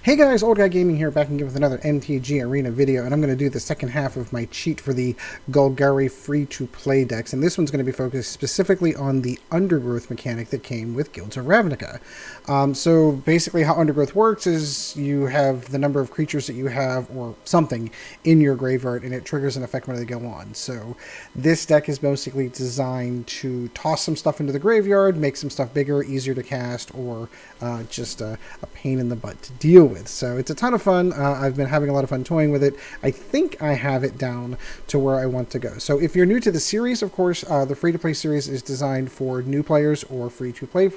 Hey guys, Old Guy Gaming here, back again with another MTG Arena video, and I'm going to do the second half of my cheat for the Golgari free-to-play decks, and this one's going to be focused specifically on the Undergrowth mechanic that came with Guilds of Ravnica. So basically how Undergrowth works is you have the number of creatures that you have, or something, in your graveyard, and it triggers an effect when they go on. So this deck is basically designed to toss some stuff into the graveyard, make some stuff bigger, easier to cast, or just a pain in the butt to deal with. So it's a ton of fun. I've been having a lot of fun toying with it. I think I have it down to where I want to go. So if you're new to the series, of course, the free-to-play series is designed for new players or free-to-play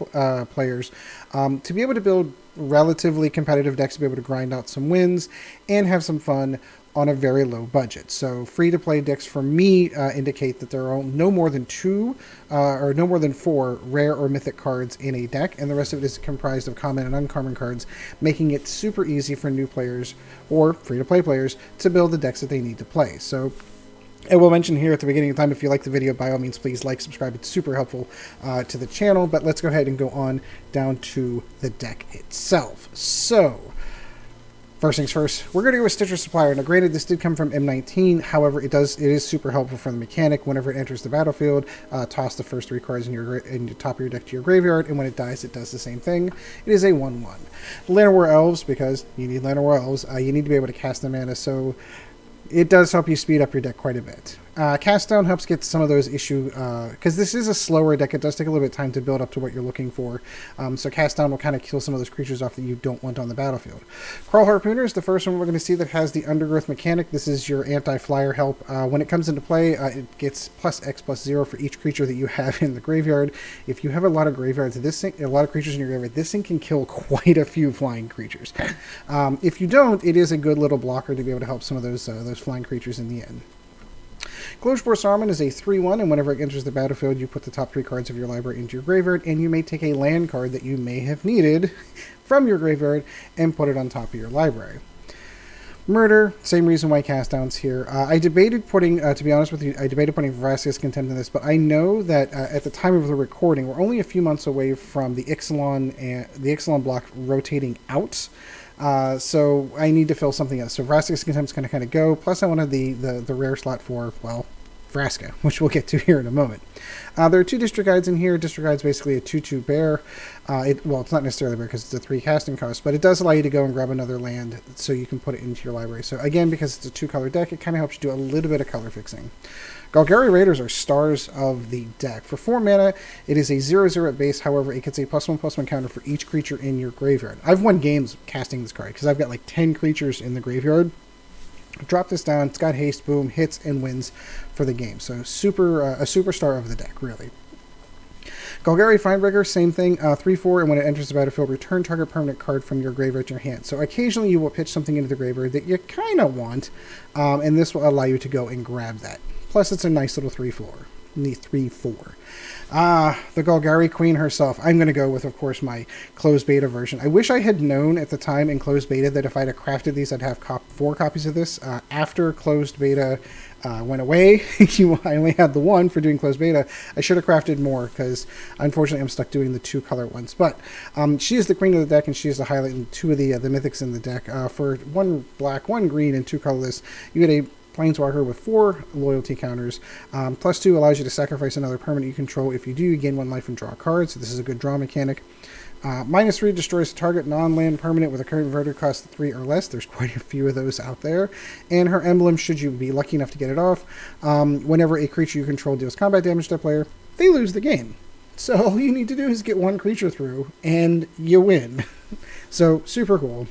players to be able to build relatively competitive decks, to be able to grind out some wins and have some fun on a very low budget. So free-to-play decks for me indicate that there are no more than no more than 4 rare or mythic cards in a deck, and the rest of it is comprised of common and uncommon cards, making it super easy for new players or free-to-play players to build the decks that they need to play. So I will mention here at the beginning of time, if you like the video, by all means, please like, subscribe. It's super helpful to the channel, but let's go ahead and go on down to the deck itself. So first things first, we're going to go with Stitcher Supplier. Now, granted, this did come from M19. However, it is super helpful for the mechanic. Whenever it enters the battlefield, toss the first 3 cards in the top of your deck to your graveyard, and when it dies, it does the same thing. It is a 1/1. Llanowar Elves, because you need Llanowar Elves, you need to be able to cast the mana, so it does help you speed up your deck quite a bit. Cast Down helps get some of those issues, because this is a slower deck. It does take a little bit of time to build up to what you're looking for. So Cast Down will kind of kill some of those creatures off that you don't want on the battlefield. Kraul Harpooner is the first one we're going to see that has the Undergrowth mechanic. This is your anti-flyer help. When it comes into play, it gets +X+0 for each creature that you have in the graveyard. If you have a lot of graveyards, a lot of creatures in your graveyard, this thing can kill quite a few flying creatures. If you don't, it is a good little blocker to be able to help some of those flying creatures in the end. Glowspore Shaman is a 3/1, and whenever it enters the battlefield, you put the top 3 cards of your library into your graveyard, and you may take a land card that you may have needed from your graveyard and put it on top of your library. Murder, same reason why Cast Down's here. I debated putting, to be honest with you, Vraska's Contempt in this, but I know that at the time of the recording, we're only a few months away from the Ixalan block rotating out. So I need to fill something else. So Vraska's Contempt's going to kind of go. Plus I wanted the rare slot for, well, Vraska, which we'll get to here in a moment. There are 2 District Guides in here. District Guide's basically a 2/2 bear. Well, it's not necessarily a bear because it's a 3 casting cost, but it does allow you to go and grab another land so you can put it into your library. So again, because it's a 2-color deck, it kind of helps you do a little bit of color fixing. Golgari Raiders are stars of the deck. For 4 mana, it is a 0/0 at base. However, it gets a +1/+1 counter for each creature in your graveyard. I've won games casting this card because I've got like 10 creatures in the graveyard. Drop this down, it's got haste, boom, hits and wins for the game. So a superstar of the deck, really. Golgari Findbroker, same thing, 3/4, and when it enters the battlefield, return target permanent card from your graveyard to your hand. So occasionally you will pitch something into the graveyard that you kind of want, and this will allow you to go and grab that. Plus, it's a nice little 3/4. The 3/4. The Golgari Queen herself. I'm going to go with, of course, my closed beta version. I wish I had known at the time in closed beta that if I'd have crafted these, I'd have 4 copies of this. After closed beta went away, I only had the 1 for doing closed beta. I should have crafted more because, unfortunately, I'm stuck doing the 2-color ones. But she is the queen of the deck, and she is the highlight in 2 of the mythics in the deck. For 1 black, 1 green, and 2 colorless, you get a Planeswalker with 4 loyalty counters. +2 allows you to sacrifice another permanent you control. If you do, you gain 1 life and draw a card, so this is a good draw mechanic. -3 destroys target non-land permanent with a converter cost 3 or less. There's quite a few of those out there. And her emblem, should you be lucky enough to get it off, whenever a creature you control deals combat damage to a player, they lose the game. So all you need to do is get 1 creature through, and you win. So super cool.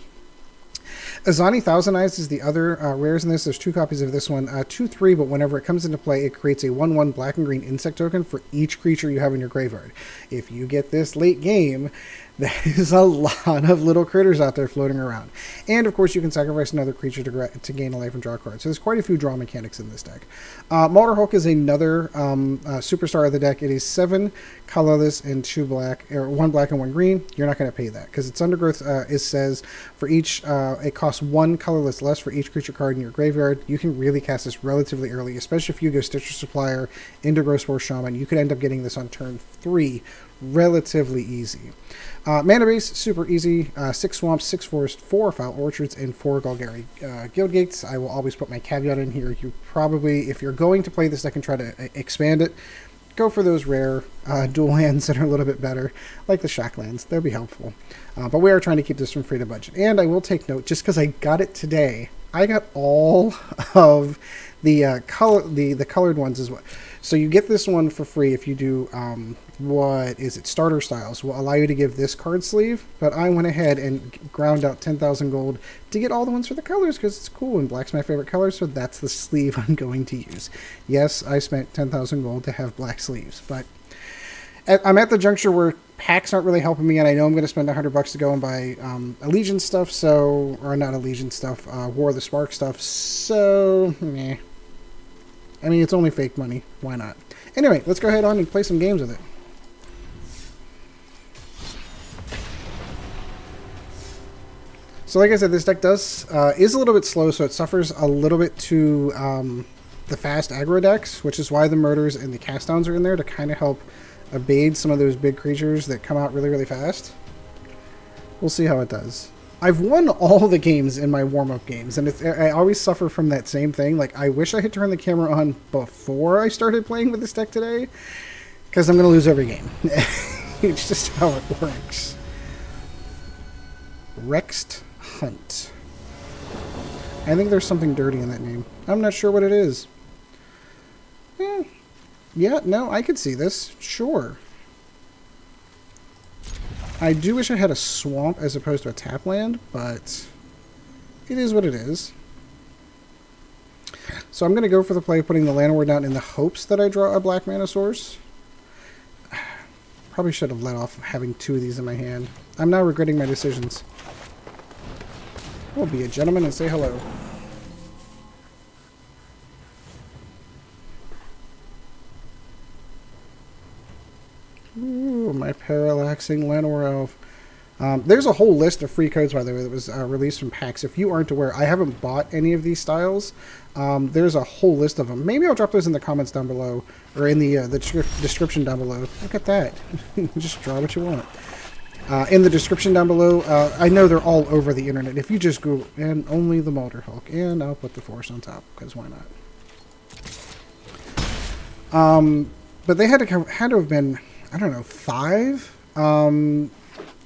Izoni Thousand Eyes is the other rares in this. There's 2 copies of this one. 2/3, but whenever it comes into play, it creates a 1/1 black and green insect token for each creature you have in your graveyard. If you get this late game, that is a lot of little critters out there floating around. And, of course, you can sacrifice another creature to gain a life and draw a card. So there's quite a few draw mechanics in this deck. Molderhulk is another superstar of the deck. It is 7 colorless and 2 black, or 1 black and 1 green. You're not going to pay that because its Undergrowth, it says for each, it costs 1 colorless less for each creature card in your graveyard. You can really cast this relatively early, especially if you go Stitcher Supplier into Glowspore Shaman. You could end up getting this on turn 3 relatively easy. Mana base, super easy. 6 swamps, 6 forests, 4 foul orchards, and 4 Golgari Guildgates. I will always put my caveat in here. You probably, if you're going to play this deck and try to expand it, go for those rare dual lands that are a little bit better, like the shock lands. They'll be helpful. But we are trying to keep this from free to budget. And I will take note, just because I got it today, I got all of the colored ones as well. So you get this one for free if you do, what is it, starter styles will allow you to give this card sleeve, but I went ahead and ground out 10,000 gold to get all the ones for the colors because it's cool and black's my favorite color, so that's the sleeve I'm going to use. Yes, I spent 10,000 gold to have black sleeves, but I'm at the juncture where packs aren't really helping me, and I know I'm going to spend $100 to go and buy Allegiance stuff, so, or not Allegiance stuff, War of the Spark stuff, so, meh. I mean, it's only fake money. Why not? Anyway, let's go ahead on and play some games with it. So like I said, this deck is a little bit slow, so it suffers a little bit to the fast aggro decks, which is why the murders and the cast downs are in there to kind of help evade some of those big creatures that come out really, really fast. We'll see how it does. I've won all the games in my warm-up games, and I always suffer from that same thing. Like, I wish I had turned the camera on before I started playing with this deck today, because I'm going to lose every game. It's just how it works. Rexed Hunt. I think there's something dirty in that name. I'm not sure what it is. Yeah, no, I could see this. Sure. I do wish I had a swamp as opposed to a tap land, but it is what it is. So I'm going to go for the play of putting the Llanowar down in the hopes that I draw a black mana source. Probably should have let off having 2 of these in my hand. I'm now regretting my decisions. We'll be a gentleman and say hello. Ooh, my parallaxing Llanowar Elf. There's a whole list of free codes, by the way, that was released from packs. If you aren't aware, I haven't bought any of these styles. There's a whole list of them. Maybe I'll drop those in the comments down below, or in the description down below. Look at that. Just draw what you want. In the description down below, I know they're all over the internet. If you just Google, and only the Molderhulk, and I'll put the force on top, because why not? But they had to have been, I don't know, 5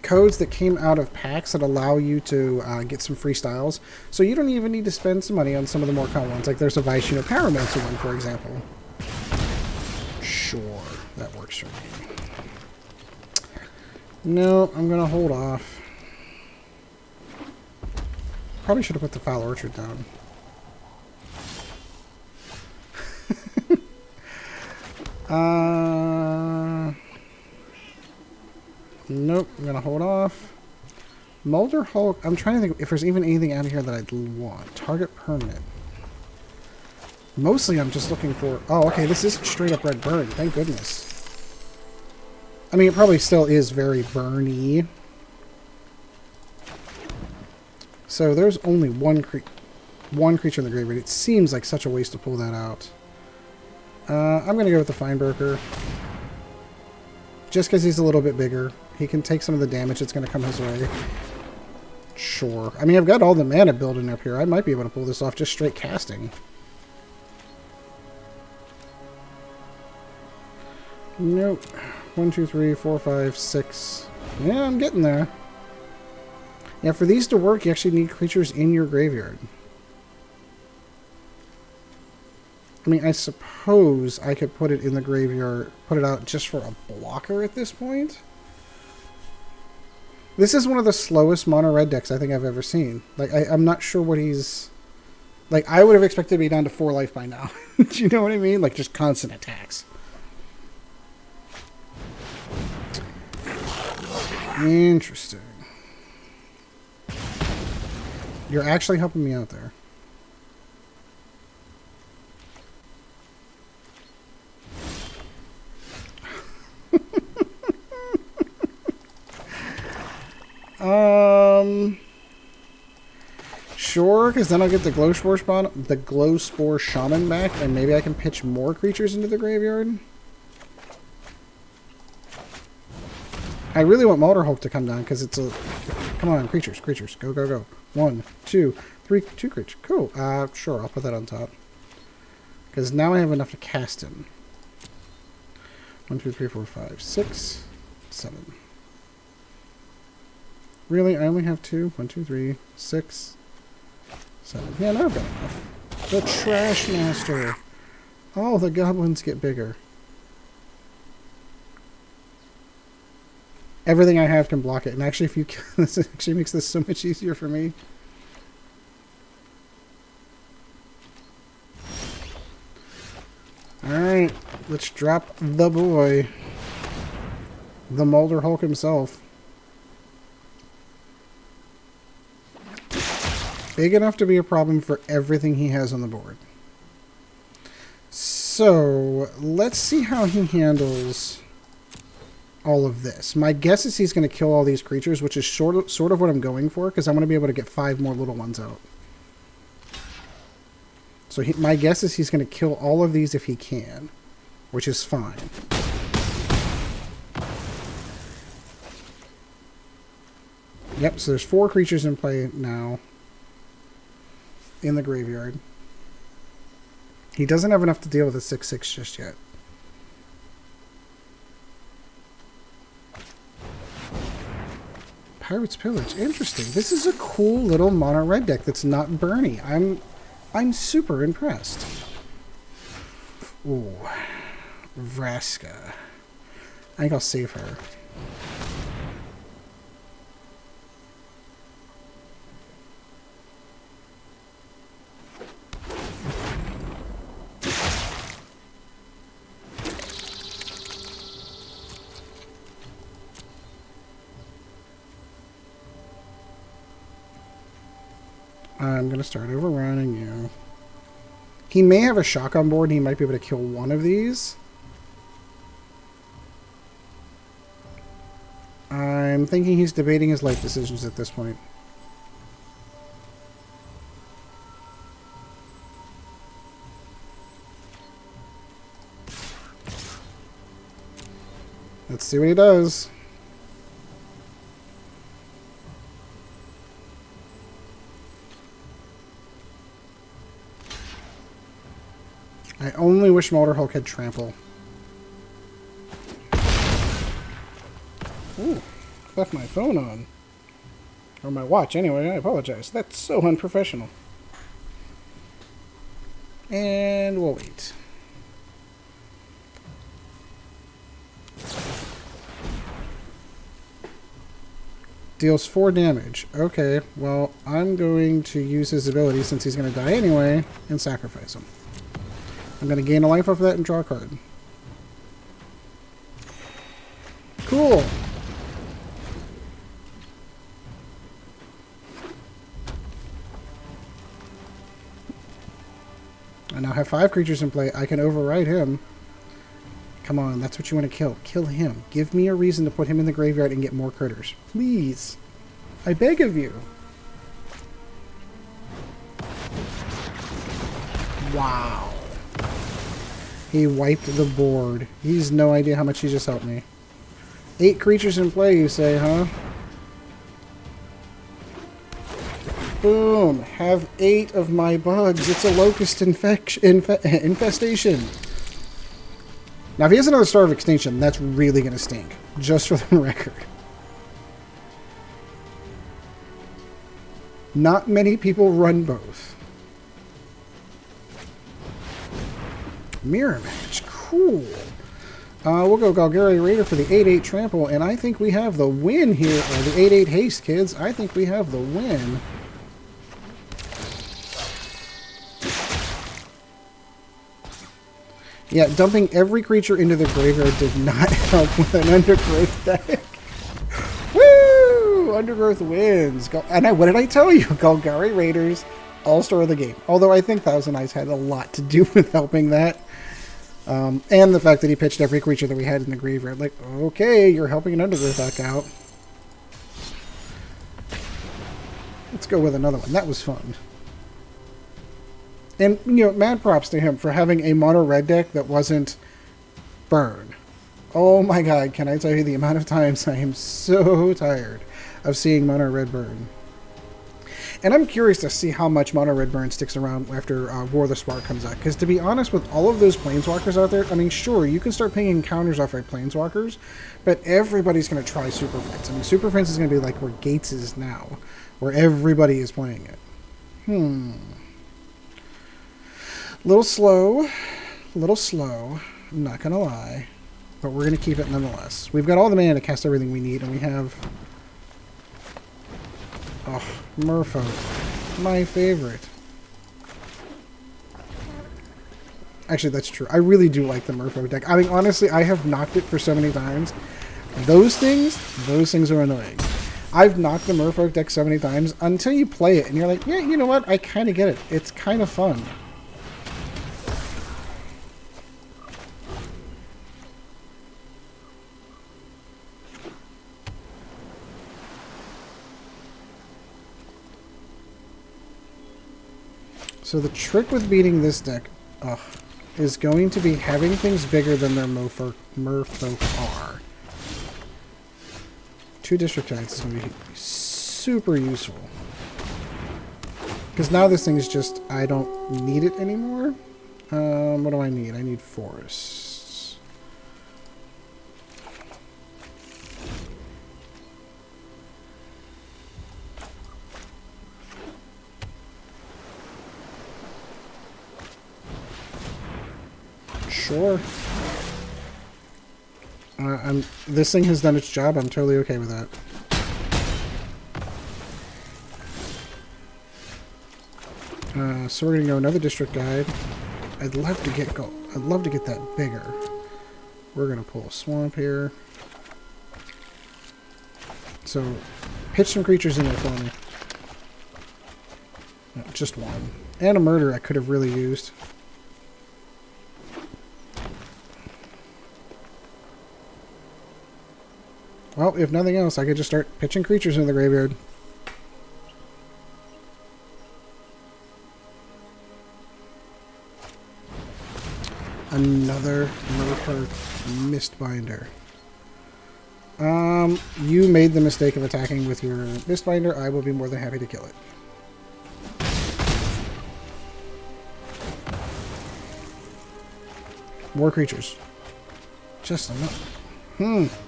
codes that came out of packs that allow you to get some free styles. So you don't even need to spend some money on some of the more common ones. Like there's a Vaishino Pyromancer one, for example. Sure, that works for me. No, I'm going to hold off. Probably should have put the Foul Orchard down. Nope, I'm going to hold off. Molderhulk, I'm trying to think if there's even anything out of here that I'd want. Target permanent. Mostly I'm just looking for... Oh, okay, this is straight up red burn. Thank goodness. I mean, it probably still is very burny. So there's only one creature in the graveyard. It seems like such a waste to pull that out. I'm going to go with the Findbroker. Just because he's a little bit bigger. He can take some of the damage that's going to come his way. Sure. I mean, I've got all the mana building up here. I might be able to pull this off just straight casting. Nope. 1, 2, 3, 4, 5, 6. Yeah, I'm getting there. Yeah, for these to work, you actually need creatures in your graveyard. I mean, I suppose I could put it in the graveyard, put it out just for a blocker at this point. This is one of the slowest mono red decks I think I've ever seen. Like, I'm not sure what he's... Like, I would have expected to be down to 4 life by now. Do you know what I mean? Like, just constant attacks. Interesting. You're actually helping me out there. Sure, because then I'll get the Glowspore Shaman back, and maybe I can pitch more creatures into the graveyard. I really want Molderhulk to come down because it's a... Come on, creatures, creatures. Go, go, go. 1, 2, 3, 2 creatures. Cool. Sure, I'll put that on top. Because now I have enough to cast him. 1, 2, 3, 4, 5, 6, 7. Really? I only have 2? 1, 2, 3, 6, 7. Yeah, not bad enough. The Trash Master. Oh, the goblins get bigger. Everything I have can block it. And actually, if you kill this, it actually makes this so much easier for me. Alright, let's drop the boy. The Molderhulk himself. Big enough to be a problem for everything he has on the board. So, let's see how he handles all of this. My guess is he's going to kill all these creatures, which is sort of what I'm going for, because I want to be able to get 5 more little ones out. So my guess is he's going to kill all of these if he can, which is fine. Yep, so there's 4 creatures in play now in the graveyard. He doesn't have enough to deal with a 6/6 just yet. Pirate's Pillage. Interesting. This is a cool little mono red deck that's not Burny. I'm super impressed. Ooh. Vraska. I think I'll save her. I'm going to start overrunning you. He may have a shock on board and he might be able to kill one of these. I'm thinking he's debating his life decisions at this point. Let's see what he does. I only wish Molderhulk had trample. Ooh, left my phone on. Or my watch, anyway. I apologize. That's so unprofessional. And we'll wait. Deals 4 damage. Okay, well, I'm going to use his ability since he's going to die anyway and sacrifice him. I'm going to gain a life off of that and draw a card. Cool. I now have 5 creatures in play. I can override him. Come on, that's what you want to kill. Kill him. Give me a reason to put him in the graveyard and get more critters. Please. I beg of you. Wow. He wiped the board. He's no idea how much he just helped me. 8 creatures in play, you say, huh? Boom. Have 8 of my bugs. It's a locust infestation. Now, if he has another Star of Extinction, that's really going to stink. Just for the record. Not many people run both. Mirror match. Cool. We'll go Golgari Raider for the 8/8 trample, and I think we have the win here. Or the 8/8 haste, kids. I think we have the win. Yeah, dumping every creature into the graveyard did not help with an Undergrowth deck. Woo! Undergrowth wins. And what did I tell you? Golgari Raiders, all-star of the game. Although I think Thousand Eyes had a lot to do with helping that. And the fact that he pitched every creature that we had in the graveyard. Like, okay, you're helping an Undergrowth deck out. Let's go with another one. That was fun. And, you know, mad props to him for having a mono red deck that wasn't burn. Oh my god, can I tell you the amount of times I am so tired of seeing Mono Red burn. And I'm curious to see how much Mono Red burn sticks around after War of the Spark comes out. Because to be honest, with all of those Planeswalkers out there, I mean, sure, you can start pinging counters off like Planeswalkers, but everybody's going to try Super Friends. I mean, Super Friends is going to be like where Gates is now, where everybody is playing it. Little slow. I'm not going to lie. But we're going to keep it nonetheless. We've got all the mana to cast everything we need, and we have... Oh, Merfolk. My favorite. Actually, that's true. I really do like the Merfolk deck. I mean, honestly, I have knocked it for so many times. Those things are annoying. I've knocked the Merfolk deck so many times until you play it, and you're like, yeah, you know what? I kind of get it. It's kind of fun. So the trick with beating this deck is going to be having things bigger than their Merfolk are. 2 District Giants is going to be super useful. Because now this thing is just, I don't need it anymore. What do I need? I need forests. Sure. This thing has done its job. I'm totally okay with that. So we're gonna go another district guide. I'd love to get that bigger. We're gonna pull a swamp here. So pitch some creatures in there for me. No, just one. And a murder I could have really used. Well, if nothing else, I could just start pitching creatures into the graveyard. Another Mulligan Mistbinder. You made the mistake of attacking with your Mistbinder. I will be more than happy to kill it. More creatures. Just enough.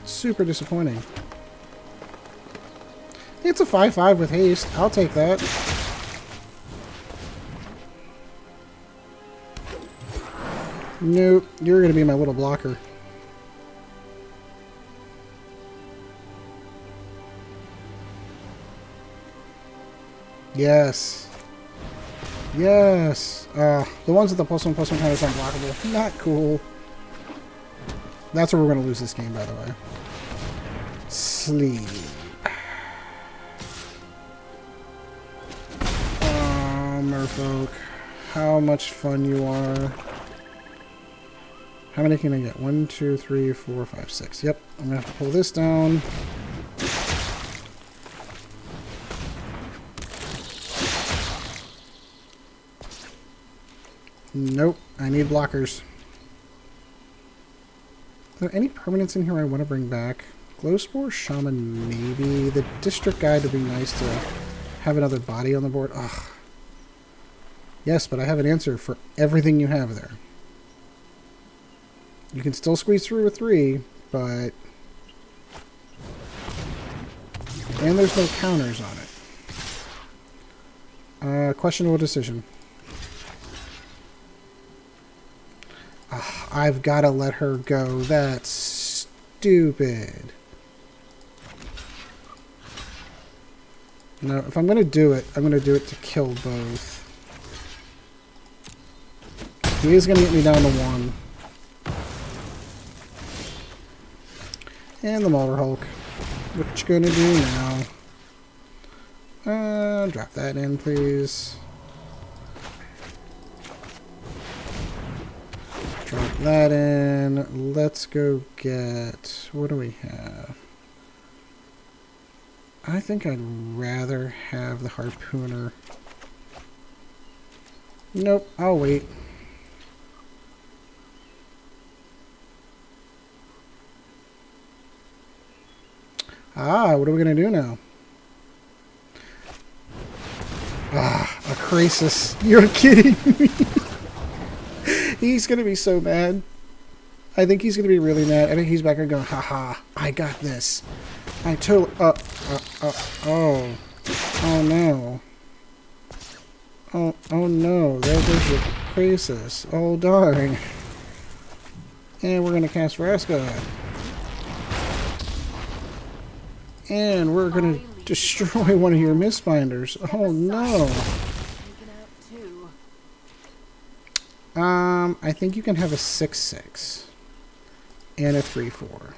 Super disappointing. It's a 5/5 with haste. I'll take that. Nope, you're going to be my little blocker. Yes. Yes. The ones with the +1/+1 counters aren't blockable. Not cool. That's where we're going to lose this game, by the way. Sleep. Oh, Merfolk. How much fun you are. How many can I get? 1, 2, 3, 4, 5, 6. Yep, I'm going to have to pull this down. Nope, I need blockers. Are there any permanents in here I want to bring back? Glowspore Shaman, maybe. The district guide would be nice to have another body on the board. Ugh. Yes, but I have an answer for everything you have there. You can still squeeze through with 3, but... And there's no counters on it. Questionable decision. I've got to let her go. That's stupid. No, if I'm going to do it, I'm going to do it to kill both. He is going to get me down to 1. And the Molderhulk. What you going to do now? Drop that in, please. Drop that in. Let's go get... What do we have? I think I'd rather have the Harpooner. Nope, I'll wait. Ah, what are we going to do now? Ah, a crisis. You're kidding me. He's going to be so mad. I think he's going to be really mad. I think he's back there going, haha, I got this. I totally... oh. Oh, no. Oh no. There goes your crisis. Oh, darn. And we're going to cast Vraska. And we're going to destroy one of your Mistbinders. Oh, no. I think you can have a 6/6. And a 3/4.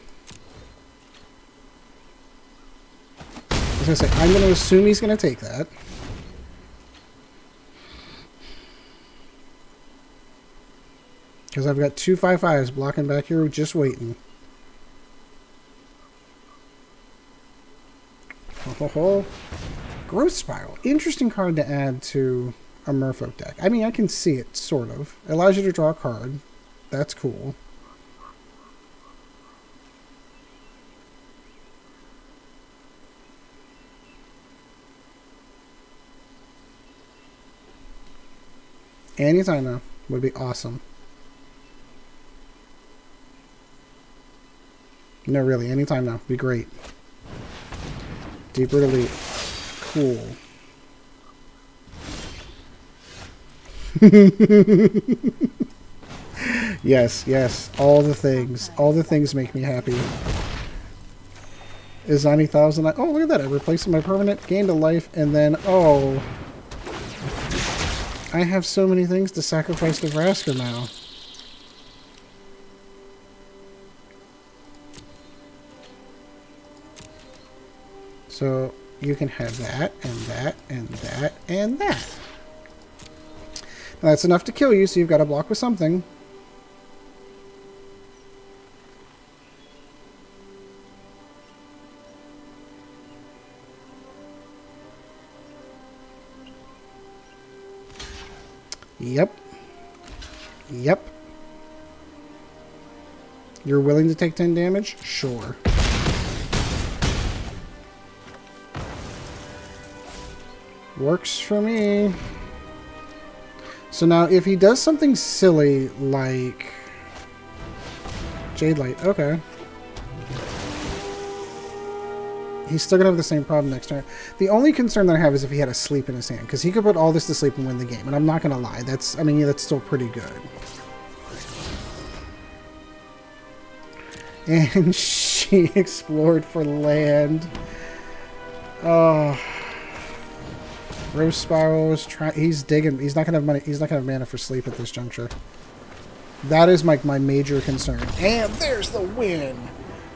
I was going to say, I'm going to assume he's going to take that. Because I've got 2 5/5s blocking back here, just waiting. Oh. Growth Spiral. Interesting card to add to a Merfolk deck. I mean, I can see it, sort of. It allows you to draw a card. That's cool. Anytime now would be awesome. No, really, anytime now would be great. Deep Root Elite. Cool. Yes, yes. All the things. All the things make me happy. Izoni 1000. Oh, look at that. I replaced my permanent, gained a life, and then, oh. I have so many things to sacrifice to Vraska now. So you can have that, and that, and that, and that. Now that's enough to kill you, so you've got to block with something. Yep. Yep. You're willing to take 10 damage? Sure. Works for me. So now if he does something silly like Jade Light, okay. He's still going to have the same problem next turn. The only concern that I have is if he had a sleep in his hand, because he could put all this to sleep and win the game. And I'm not going to lie. That's, I mean, that's still pretty good. And she explored for land. Oh. Rose Spiral was trying. He's digging. He's not going to have money. He's not going to have mana for sleep at this juncture. That is my major concern. And there's the win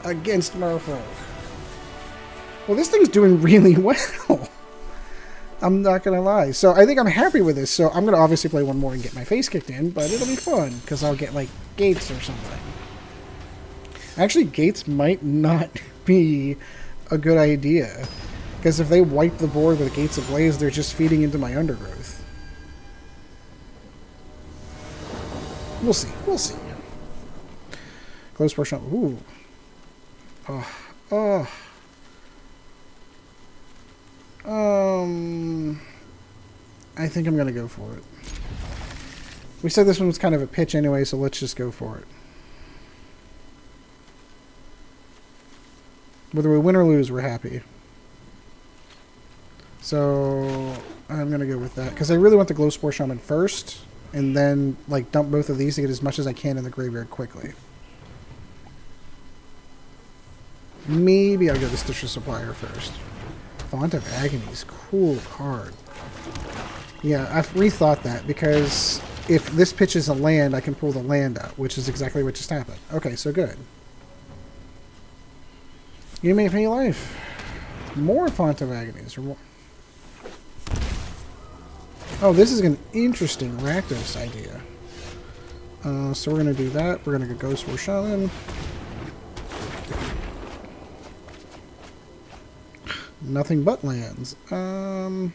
against Merfolk. Well, this thing's doing really well. I'm not going to lie. So I think I'm happy with this. So I'm going to obviously play one more and get my face kicked in, but it'll be fun because I'll get like gates or something. Actually, gates might not be a good idea because if they wipe the board with Gates of Blaze, they're just feeding into my Undergrowth. We'll see. We'll see. Glowspore Shaman. Ooh. Oh. Oh. I think I'm going to go for it. We said this one was kind of a pitch anyway, so let's just go for it. Whether we win or lose, we're happy. So I'm going to go with that. Because I really want the Glowspore Shaman first, and then like dump both of these to get as much as I can in the graveyard quickly. Maybe I'll go the Stitcher Supplier first. Font of Agony's cool card. Yeah, I've rethought that because if this pitches a land, I can pull the land out, which is exactly what just happened. Okay, so good. You may pay life. More Font of Agonies. Or more. Oh, this is an interesting Rakdos idea. So we're going to do that. We're going to go Golgari Shaman. Nothing but lands. What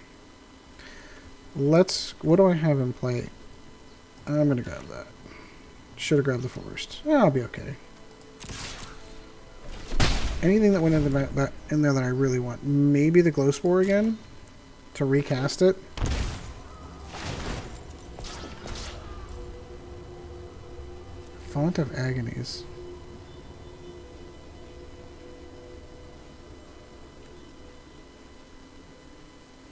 do I have in play? I'm going to grab that. Should have grabbed the forest. I'll be okay. Anything that went in, in there that I really want. Maybe the Glowspore again? To recast it? Font of Agonies.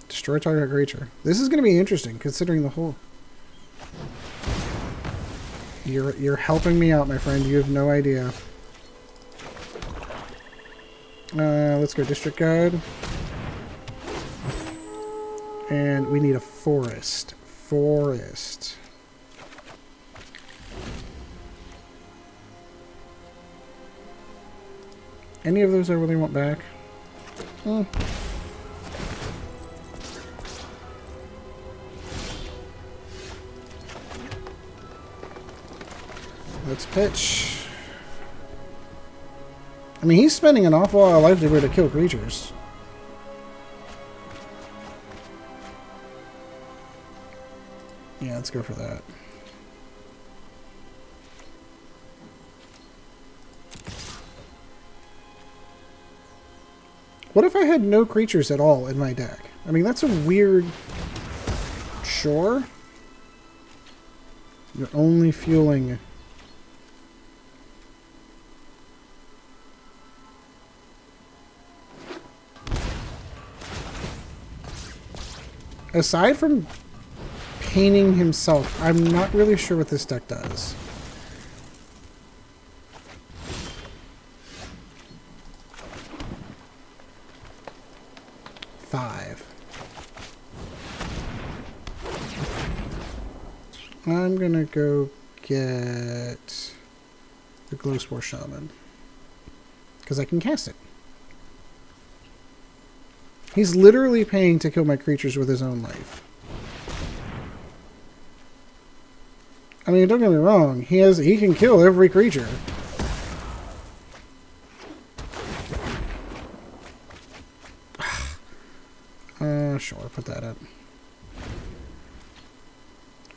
Destroy target creature. This is going to be interesting, considering the whole... You're helping me out, my friend. You have no idea. Let's go District Guide. And we need a forest. Forest. Any of those I really want back? Let's pitch. I mean, he's spending an awful lot of life to be able to kill creatures. Yeah, let's go for that. What if I had no creatures at all in my deck? I mean, that's a weird... Sure. You're only fueling... Aside from painting himself, I'm not really sure what this deck does. Five. I'm gonna go get the Glowspore Shaman. Because I can cast it. He's literally paying to kill my creatures with his own life. I mean, don't get me wrong. He can kill every creature. Sure, put that up.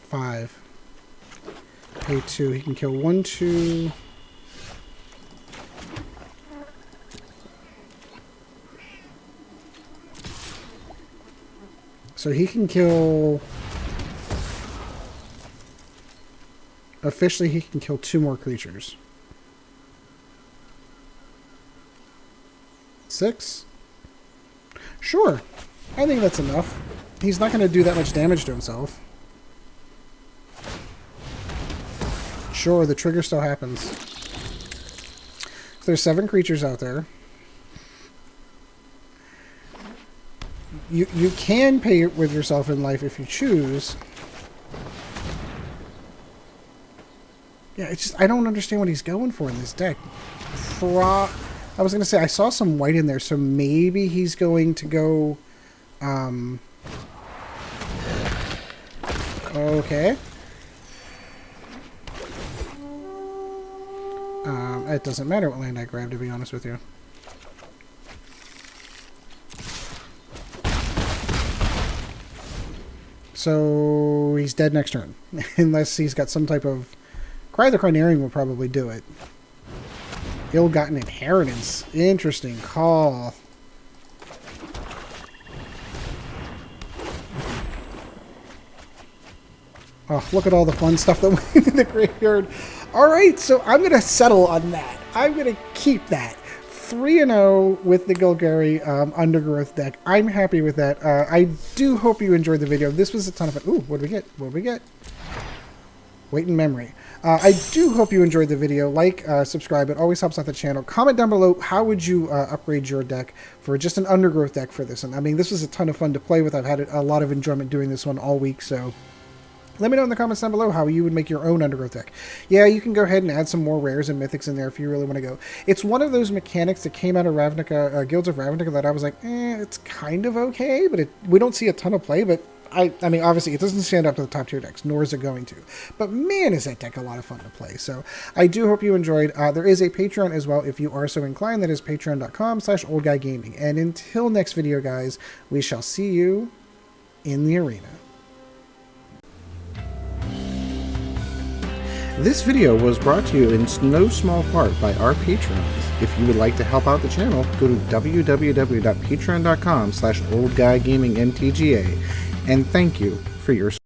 5. Pay 2. He can kill 1, 2. So he can kill... Officially, he can kill 2 more creatures. 6? Sure. I think that's enough. He's not going to do that much damage to himself. Sure, the trigger still happens. There's 7 creatures out there. You can pay it with yourself in life if you choose. Yeah, it's just I don't understand what he's going for in this deck. I was going to say I saw some white in there, so maybe he's going to go okay. It doesn't matter what land I grab, to be honest with you. So he's dead next turn. Unless he's got some type of... Cry the Crinarian will probably do it. Ill-gotten inheritance. Interesting call. Oh, look at all the fun stuff that went in the graveyard. Alright, so I'm going to settle on that. I'm going to keep that. 3-0 with the Golgari Undergrowth deck. I'm happy with that. I do hope you enjoyed the video. This was a ton of fun. Ooh, what did we get? What did we get? Wait in memory. I do hope you enjoyed the video. Like, subscribe. It always helps out the channel. Comment down below, how would you upgrade your deck for just an Undergrowth deck for this one? I mean, this was a ton of fun to play with. I've had a lot of enjoyment doing this one all week, so... Let me know in the comments down below how you would make your own Undergrowth deck. Yeah, you can go ahead and add some more rares and mythics in there if you really want to go. It's one of those mechanics that came out of Ravnica, Guilds of Ravnica, that I was like, it's kind of okay, but we don't see a ton of play, but I mean, obviously, it doesn't stand up to the top tier decks, nor is it going to. But man, is that deck a lot of fun to play. So I do hope you enjoyed. There is a Patreon as well if you are so inclined. That is patreon.com/oldguygaming. And until next video, guys, we shall see you in the arena. This video was brought to you in no small part by our patrons. If you would like to help out the channel, go to www.patreon.com/oldguygamingmtga, and thank you for your support.